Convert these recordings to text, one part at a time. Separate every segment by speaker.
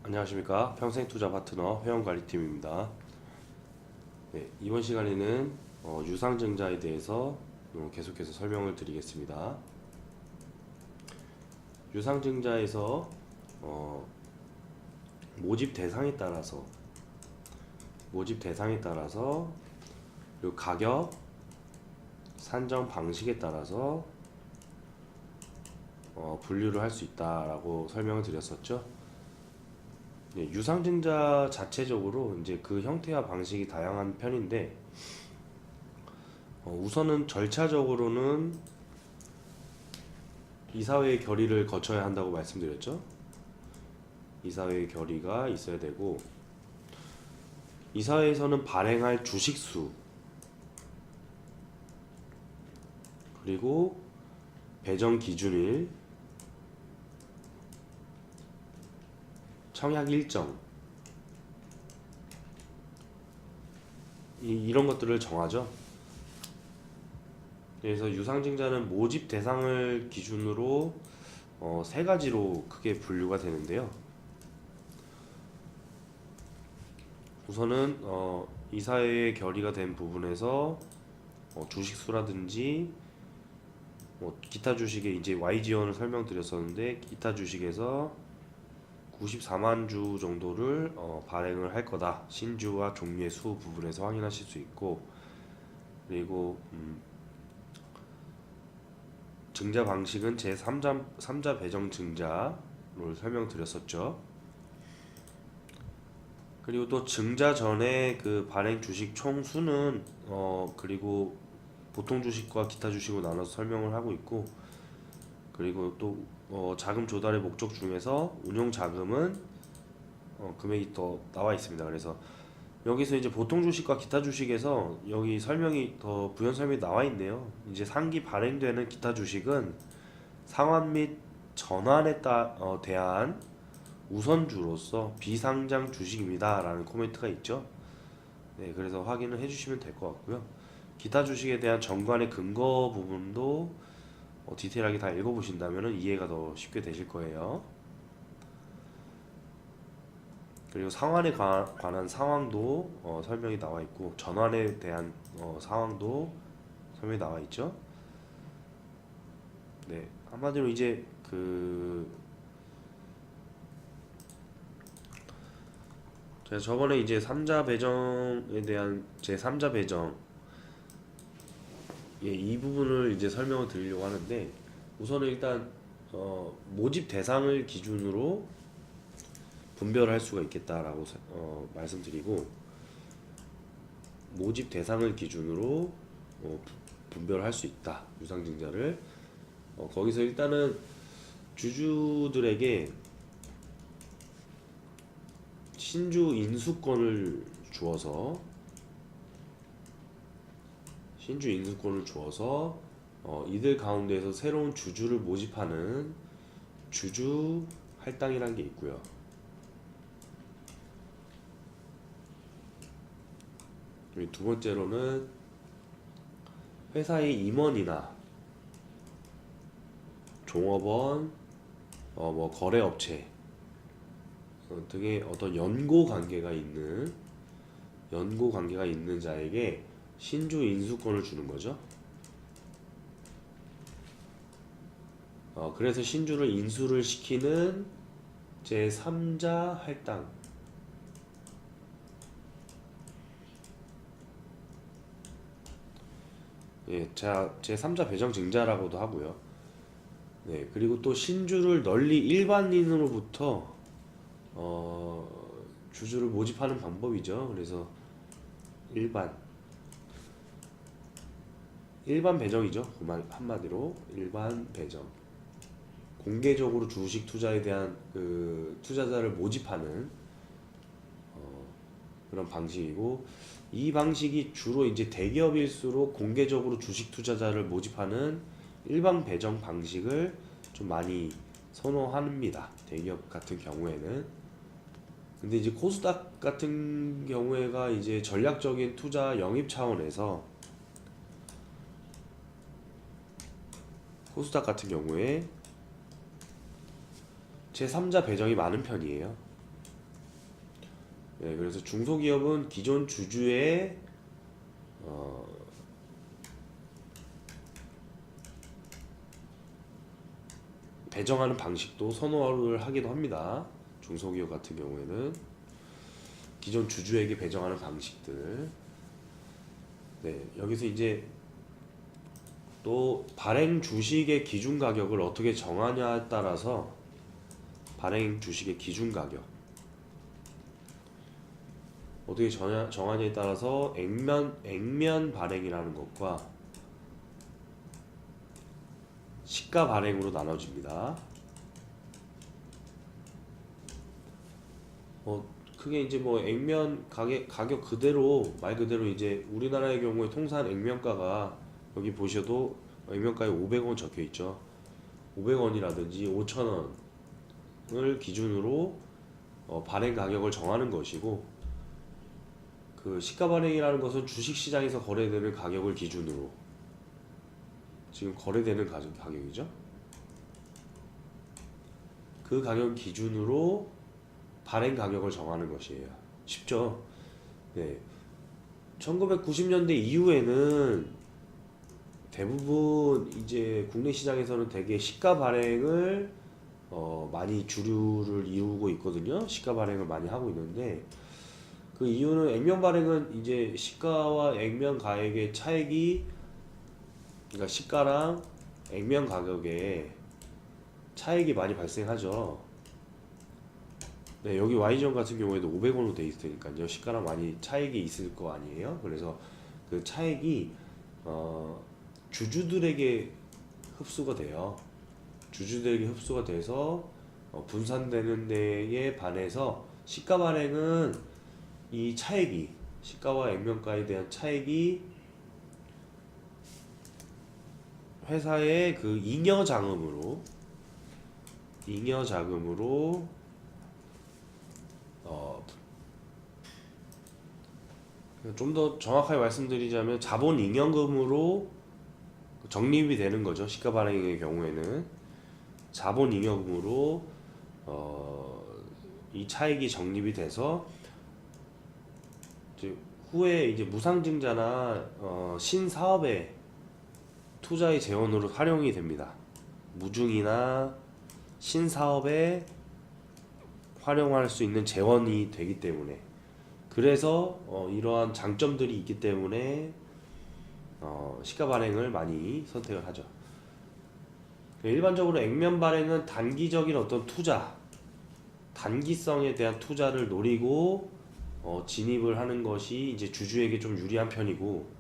Speaker 1: 안녕하십니까. 평생투자 파트너 회원관리팀입니다. 네, 이번 시간에는 유상증자에 대해서 계속해서 설명을 드리겠습니다. 유상증자에서 모집 대상에 따라서 그리고 가격, 산정 방식에 따라서 분류를 할 수 있다라고 설명을 드렸었죠. 네, 유상증자 자체적으로 이제 그 형태와 방식이 다양한 편인데 우선은 절차적으로는 이사회의 결의를 거쳐야 한다고 말씀드렸죠. 이사회의 결의가 있어야 되고, 이사회에서는 발행할 주식수 그리고 배정 기준일, 청약 일정, 이런 것들을 정하죠. 그래서 유상증자는 모집 대상을 기준으로 세 가지로 크게 분류가 되는데요. 우선은 이사회의 결의가 된 부분에서 주식수라든지 기타 주식에 이제 YG원을 설명드렸었는데, 기타 주식에서 94만 주 정도를 발행을 할 거다. 신주와 종류의 수 부분에서 확인하실 수 있고, 그리고 증자 방식은 제3자 배정 증자를 설명드렸었죠. 그리고 또 증자 전에 그 발행 주식 총 수는 그리고 보통 주식과 기타 주식으로 나눠서 설명을 하고 있고, 그리고 또 자금 조달의 목적 중에서 운용 자금은 금액이 더 나와 있습니다. 그래서 여기서 이제 보통 주식과 기타 주식에서 여기 설명이 더 부연 설명이 나와 있네요. 이제 상기 발행되는 기타 주식은 상환 및 전환에 대한 우선주로서 비상장 주식입니다 라는 코멘트가 있죠. 네, 그래서 확인을 해주시면 될 것 같고요. 기타 주식에 대한 정관의 근거 부분도 디테일하게 다 읽어보신다면 이해가 더 쉽게 되실 거예요. 그리고 상환에 관한 상황도 설명이 나와 있고, 전환에 대한 상황도 설명이 나와 있죠. 네, 한마디로 이제 제가 저번에 이제 3자 배정에 대한 제3자 배정, 이 부분을 이제 설명을 드리려고 하는데, 우선은 일단 모집 대상을 기준으로 분별할 수가 있겠다라고 말씀드리고, 모집 대상을 기준으로 분별할 수 있다, 유상증자를. 거기서 일단은 주주들에게 신주 인수권을 주어서 이들 가운데에서 새로운 주주를 모집하는 주주 할당이라는 게 있고요. 그리고 두 번째로는 회사의 임원이나 종업원, 거래업체 등의 어떤 연고 관계가 있는 자에게 신주 인수권을 주는 거죠. 그래서 신주를 인수를 시키는 제3자 할당, 제3자 배정 증자라고도 하고요. 네, 그리고 또 신주를 널리 일반인으로부터 주주를 모집하는 방법이죠. 그래서 일반 배정이죠. 한마디로 일반 배정. 공개적으로 주식 투자에 대한 투자자를 모집하는 그런 방식이고, 이 방식이 주로 이제 대기업일수록 공개적으로 주식 투자자를 모집하는 일반 배정 방식을 좀 많이 선호합니다. 대기업 같은 경우에는. 근데 이제 코스닥 같은 경우에가 이제 전략적인 투자 영입 차원에서 코스닥 같은 경우에 제3자 배정이 많은 편이에요. 네, 그래서 중소기업은 기존 주주의 배정하는 방식도 선호를 하기도 합니다. 중소기업 같은 경우에는 기존 주주에게 배정하는 방식들. 네, 여기서 이제 또 발행 주식의 기준 가격을 어떻게 정하냐에 따라서 발행 주식의 기준 가격 어떻게 정하냐에 따라서 액면 발행이라는 것과 시가 발행으로 나눠집니다. 크게 이제 뭐 액면 가격 그대로 말 그대로 이제 우리나라의 경우에 통산 액면가가 여기 보셔도 액면가에 500원 적혀 있죠. 500원이라든지 5,000원을 기준으로 발행 가격을 정하는 것이고, 그 시가 발행이라는 것은 주식 시장에서 거래되는 가격을 기준으로 지금 거래되는 가격이죠. 그 가격 기준으로 발행 가격을 정하는 것이에요. 쉽죠? 네. 1990년대 이후에는 대부분 이제 국내 시장에서는 되게 시가 발행을 많이 주류를 이루고 있거든요. 시가 발행을 많이 하고 있는데, 그 이유는 액면 발행은 이제 시가와 액면 가액의 차액이, 그러니까 시가랑 액면 가격에 차액이 많이 발생하죠. 네, 여기 Y전 같은 경우에도 500원으로 돼 있으니까요. 시가랑 많이 차액이 있을 거 아니에요. 그래서 그 차액이 주주들에게 흡수가 돼요. 주주들에게 흡수가 돼서 분산되는 데에 반해서 시가 발행은 이 차액이, 시가와 액면가에 대한 차액이 회사의 그 잉여 자금으로 좀 더 정확하게 말씀드리자면 자본 잉여금으로 적립이 되는 거죠. 시가 발행의 경우에는 자본 잉여금으로 이 차익이 적립이 돼서 이제 후에 이제 무상증자나 신사업의 투자의 재원으로 활용이 됩니다. 무중이나 신사업에 활용할 수 있는 재원이 되기 때문에, 그래서 이러한 장점들이 있기 때문에 시가 발행을 많이 선택을 하죠. 일반적으로 액면 발행은 단기적인 어떤 투자, 단기성에 대한 투자를 노리고 진입을 하는 것이 이제 주주에게 좀 유리한 편이고,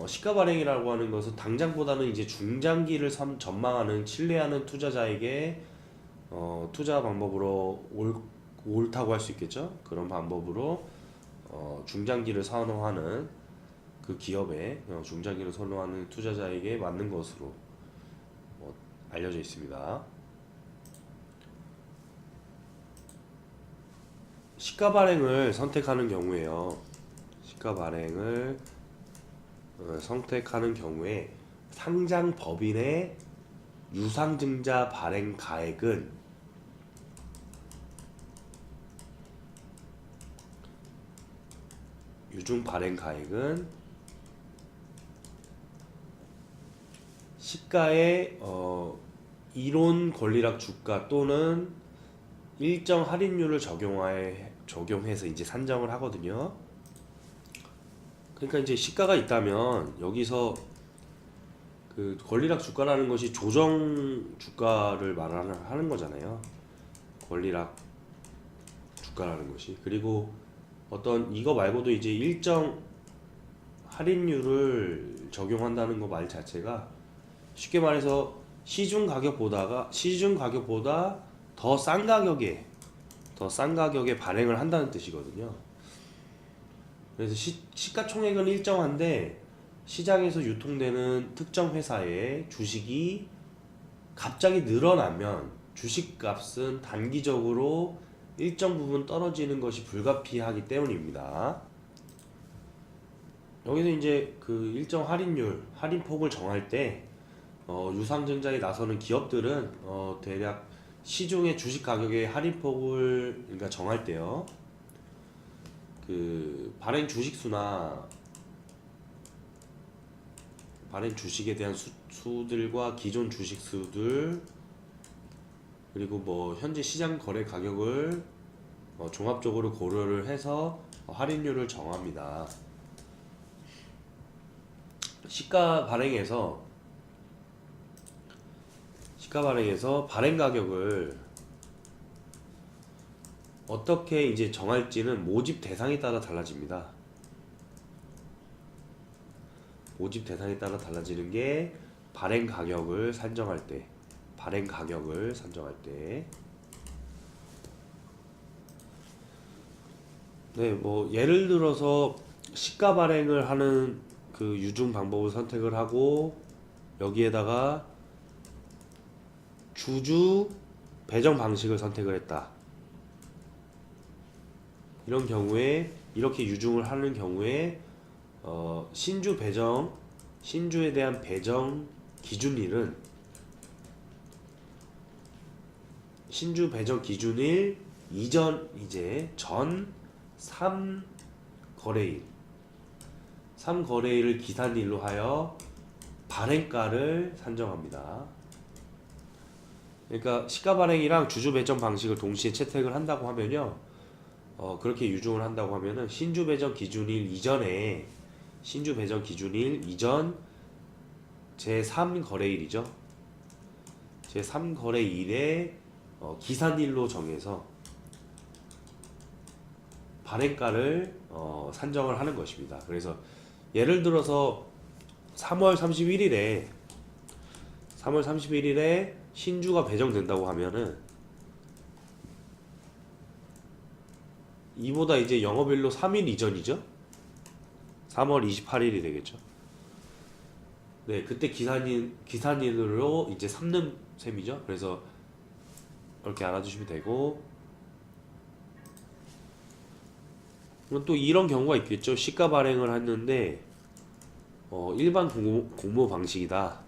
Speaker 1: 시가 발행이라고 하는 것은 당장보다는 이제 중장기를 전망하는, 신뢰하는 투자자에게 투자 방법으로 옳다고 할 수 있겠죠. 그런 방법으로 중장기를 선호하는 그 기업에 중장기를 선호하는 투자자에게 맞는 것으로 알려져 있습니다. 시가 발행을 선택하는 경우에요. 시가 발행을 선택하는 경우에 상장 법인의 유상증자 발행 가액은 유증 발행 가액은 시가의 이론 권리락 주가 또는 일정 할인율을 적용해서 이제 산정을 하거든요. 그러니까 이제 시가가 있다면 여기서 그 권리락 주가라는 것이 조정 주가를 말하는 거잖아요. 권리락 주가라는 것이. 그리고 어떤 이거 말고도 이제 일정 할인율을 적용한다는 거 말 자체가 쉽게 말해서 시중 가격보다 더 싼 가격에 발행을 한다는 뜻이거든요. 그래서 시가총액은 일정한데 시장에서 유통되는 특정 회사의 주식이 갑자기 늘어나면 주식값은 단기적으로 일정 부분 떨어지는 것이 불가피하기 때문입니다. 여기서 이제 그 일정 할인율, 할인폭을 정할 때 유상증자에 나서는 기업들은 대략 시중의 주식 가격의 할인폭을 그러니까 정할 때요. 그 발행 주식수나 발행 주식에 대한 수들과 기존 주식수들 그리고 뭐 현재 시장 거래 가격을 종합적으로 고려를 해서 할인율을 정합니다. 시가 발행에서 발행 가격을 어떻게 이제 정할지는 모집 대상에 따라 달라집니다. 모집 대상에 따라 달라지는 게 발행 가격을 산정할 때, 네, 뭐 예를 들어서 시가 발행을 하는 그 유증 방법을 선택을 하고 여기에다가 주주 배정 방식을 선택을 했다. 이런 경우에 이렇게 유증을 하는 경우에 신주에 대한 배정 기준일은 신주 배정 기준일 이전 이제 전 3거래일을 기산일로 하여 발행가를 산정합니다. 그러니까 시가 발행이랑 주주 배정 방식을 동시에 채택을 한다고 하면요. 그렇게 유증을 한다고 하면은 신주 배정 기준일 이전 제3거래일이죠. 제3거래일에 기산일로 정해서 발행가를 산정을 하는 것입니다. 그래서 예를 들어서 3월 31일에 신주가 배정된다고 하면은 이보다 이제 영업일로 3일 이전이죠. 3월 28일이 되겠죠. 네, 그때 기산일로 이제 삼는 셈이죠. 그래서 이렇게 알아두시면 되고, 또 이런 경우가 있겠죠. 시가 발행을 했는데 일반 공모 방식이다.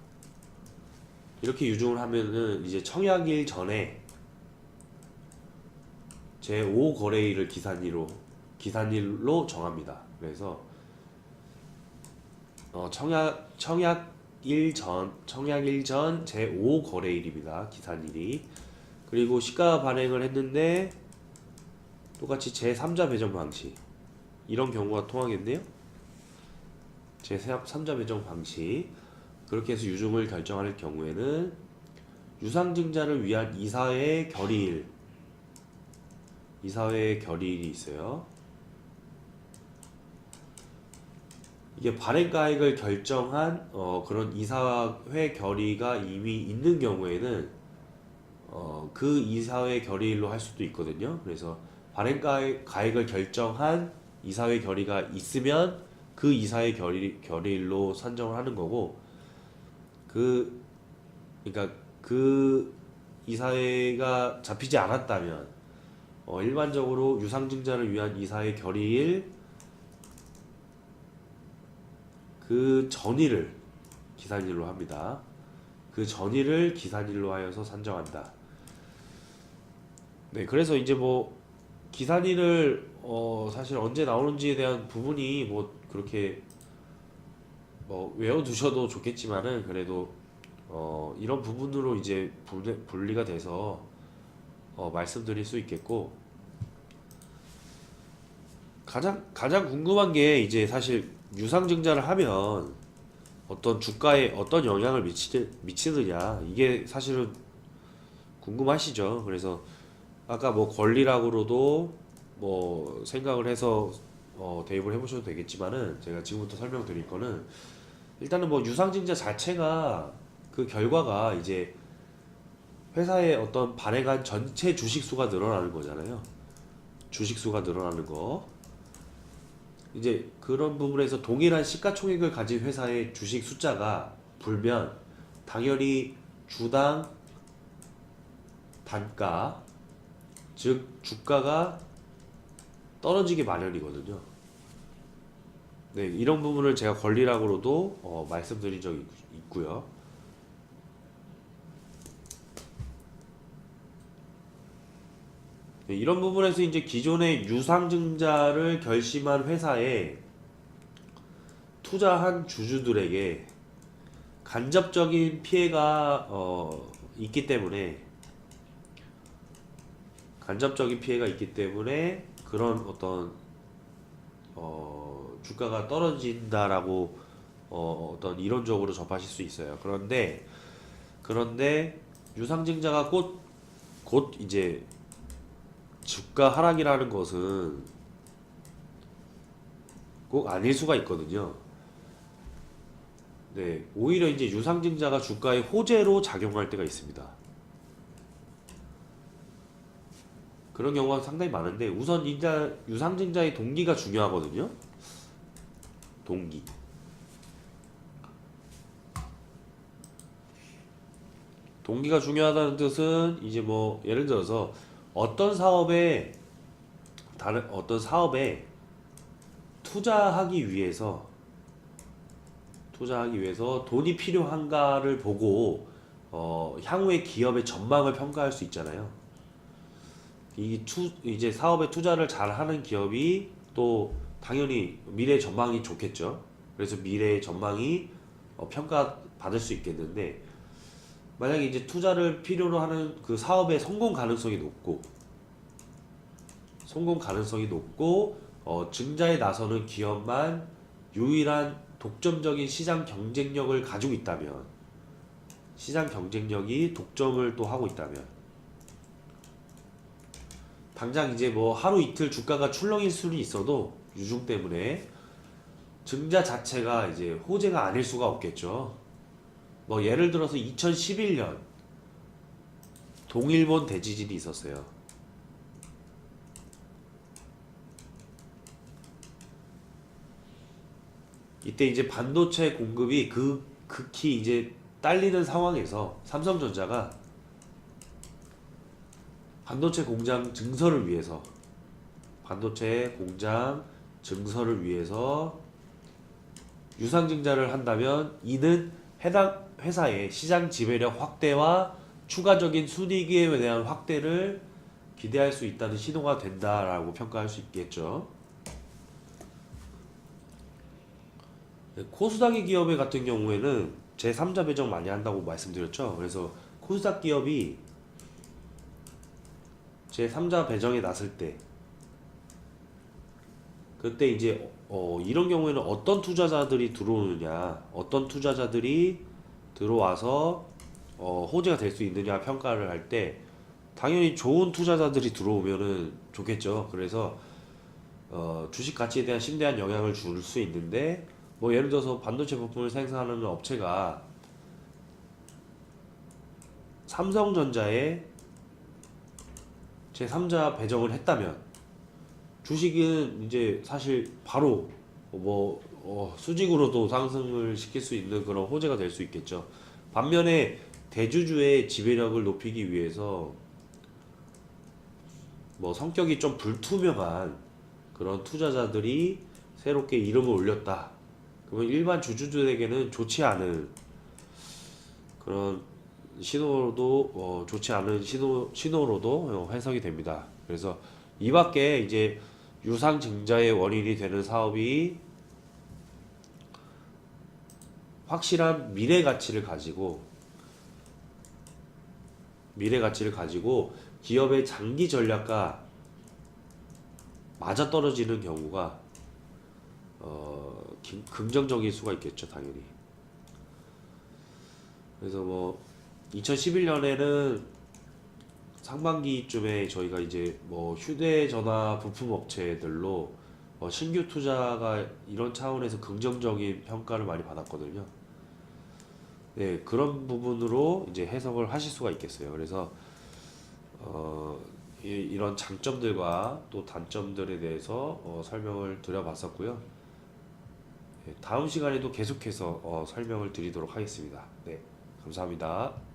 Speaker 1: 이렇게 유증을 하면은 이제 청약일 전에 제5거래일을 기산일로 정합니다. 그래서 청약일 전 제5거래일입니다. 기산일이. 그리고 시가 발행을 했는데 똑같이 제3자 배정 방식 이런 경우가 통하겠네요. 제3자 배정 방식 그렇게 해서 유증을 결정할 경우에는 유상증자를 위한 이사회 결의일이 있어요. 이게 발행가액을 결정한 그런 이사회 결의가 이미 있는 경우에는 그 이사회 결의일로 할 수도 있거든요. 그래서 발행가액을 결정한 이사회 결의가 있으면 그 이사회 결의일로 산정을 하는 거고, 그러니까 그 이사회가 잡히지 않았다면 일반적으로 유상증자를 위한 이사회 결의일 그 전일을 기산일로 합니다. 그 전일을 기산일로 하여서 산정한다. 네, 그래서 이제 뭐 기산일을 사실 언제 나오는지에 대한 부분이 뭐 그렇게 뭐 외워두셔도 좋겠지만은 그래도 이런 부분으로 이제 분리가 돼서 말씀드릴 수 있겠고, 가장 궁금한 게 이제 사실 유상증자를 하면 어떤 주가에 어떤 영향을 미치느냐 이게 사실은 궁금하시죠. 그래서 아까 뭐 권리락으로도 뭐 생각을 해서 대입을 해보셔도 되겠지만은 제가 지금부터 설명드릴 거는 일단은 뭐 유상증자 자체가 그 결과가 이제 회사의 어떤 발행한 전체 주식수가 늘어나는 거잖아요. 주식수가 늘어나는 거. 이제 그런 부분에서 동일한 시가총액을 가진 회사의 주식 숫자가 불면 당연히 주당 단가 즉 주가가 떨어지기 마련이거든요. 네, 이런 부분을 제가 권리락으로도 말씀드린 적이 있고요. 네, 이런 부분에서 이제 기존의 유상증자를 결심한 회사에 투자한 주주들에게 간접적인 피해가 있기 때문에 그런 어떤 주가가 떨어진다라고 어떤 이론적으로 접하실 수 있어요. 그런데 유상증자가 곧 이제 주가 하락이라는 것은 꼭 아닐 수가 있거든요. 네, 오히려 이제 유상증자가 주가의 호재로 작용할 때가 있습니다. 그런 경우가 상당히 많은데 우선 유상증자의 동기가 중요하거든요. 동기가 중요하다는 뜻은 이제 뭐 예를 들어서 어떤 사업에 투자하기 위해서 돈이 필요한가를 보고 향후의 기업의 전망을 평가할 수 있잖아요. 이제 사업에 투자를 잘 하는 기업이 또 당연히 미래 전망이 좋겠죠. 그래서 미래의 전망이 평가받을 수 있겠는데, 만약에 이제 투자를 필요로 하는 그 사업의 성공 가능성이 높고 증자에 나서는 기업만 유일한 독점적인 시장 경쟁력을 가지고 있다면, 시장 경쟁력이 독점을 또 하고 있다면, 당장 이제 뭐 하루 이틀 주가가 출렁일 수는 있어도 유중 때문에 증자 자체가 이제 호재가 아닐 수가 없겠죠. 뭐 예를 들어서 2011년 동일본 대지진이 있었어요. 이때 이제 반도체 공급이 극히 이제 딸리는 상황에서 삼성전자가 반도체 공장 증설을 위해서 유상증자를 한다면 이는 해당 회사의 시장 지배력 확대와 추가적인 순이익에 대한 확대를 기대할 수 있다는 신호가 된다라고 평가할 수 있겠죠. 코스닥의 기업의 같은 경우에는 제3자 배정 많이 한다고 말씀드렸죠. 그래서 코스닥 기업이 제3자 배정에 났을 때, 그때 이제 이런 경우에는 어떤 투자자들이 들어와서 호재가 될 수 있느냐 평가를 할 때, 당연히 좋은 투자자들이 들어오면은 좋겠죠. 그래서 주식 가치에 대한 심대한 영향을 줄 수 있는데, 뭐 예를 들어서 반도체 부품을 생산하는 업체가 삼성전자에 제3자 배정을 했다면 주식은 이제 사실 바로 수직으로도 상승을 시킬 수 있는 그런 호재가 될 수 있겠죠. 반면에 대주주의 지배력을 높이기 위해서 뭐 성격이 좀 불투명한 그런 투자자들이 새롭게 이름을 올렸다. 그러면 일반 주주들에게는 좋지 않은 그런 신호로도 신호로도 해석이 됩니다. 그래서 이 밖에 이제 유상증자의 원인이 되는 사업이 확실한 미래 가치를 가지고 기업의 장기 전략과 맞아떨어지는 경우가 긍정적일 수가 있겠죠, 당연히. 그래서 뭐 2011년에는 상반기쯤에 저희가 이제 뭐 휴대전화 부품 업체들로 신규 투자가 이런 차원에서 긍정적인 평가를 많이 받았거든요. 네, 그런 부분으로 이제 해석을 하실 수가 있겠어요. 그래서 이런 장점들과 또 단점들에 대해서 설명을 드려봤었고요. 네, 다음 시간에도 계속해서 설명을 드리도록 하겠습니다. 네, 감사합니다.